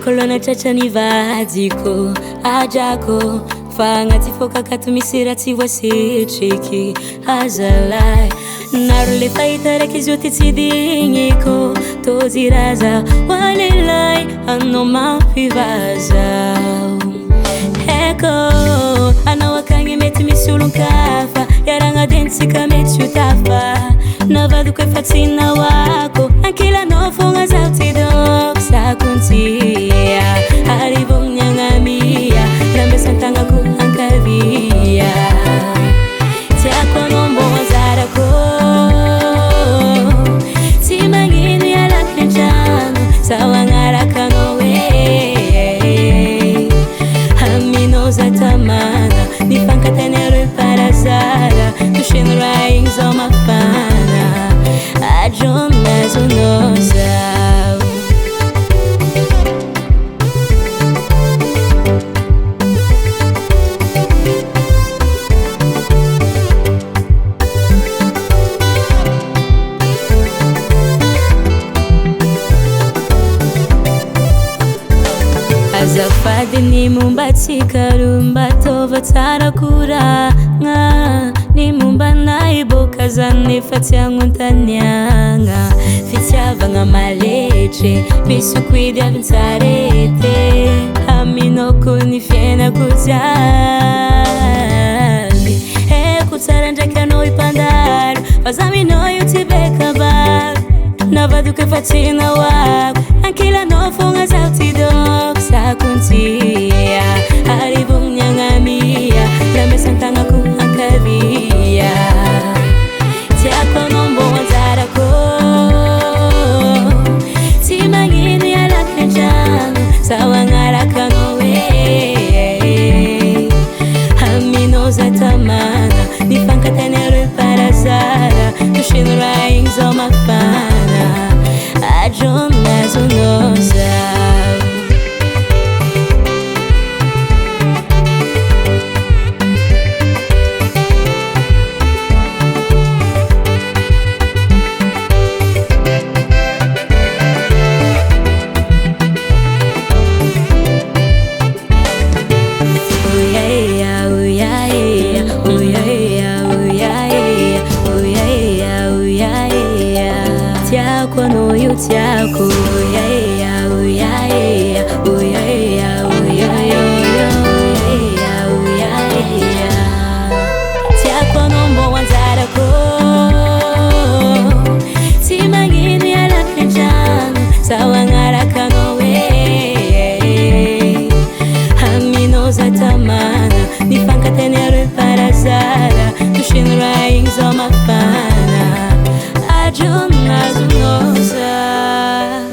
Kolona chacha ni vadiko ajako fagnaty fôkaka misy raha tsy voasitriky azalay naro le fahita raiky izy io ty tsy digniko toziraza hoalelay anao mampivazao eko anao akagny mety misy olon-kafa iaragnadentsika mety ho tafa navadiko efa tsy nawako ankilanao fogna zaho ty doko sakontia arivo mnyagnamia rambesantagnako ankavia tiako anao mbô anzarako tsy magnino ialako antrano zaho agnaraka anao aminao za tamana nifankatanareo parazara tosheno raha igny zao mafana ajonazonao zao azafady ni momba tsikarumba tova tsara koragna ni momba naiboka zany efa tsy agnontaniagna fitiavagna maletre misokoidy avintsarety aminao ko ny fiainako jiaby eko tsara ndraiky anao ipandaro fa za minao io tsy bekabaro navadiko efa tsy nawako ankilanao fogna zaho ty doko sakontia arivo mnyagnamia rambesantagnako ankavia tiako anao mbô anzarako tsy magnino ialako antrano zaho agnaraka anao aminao za tamana nifankatanareo parazara tosheno raha igny zao mafana ajonazonao zao tiako anao io tiako tiako anao mbô anzarako tsy magnino ialako antrano zaho agnaraka anao aminao za tamana nifankatanareo parazara tosheno raha igny zao mafana ajonazonao zao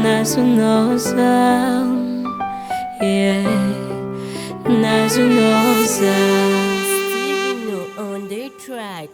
nazonao zao nazonao zao Stevino on the track.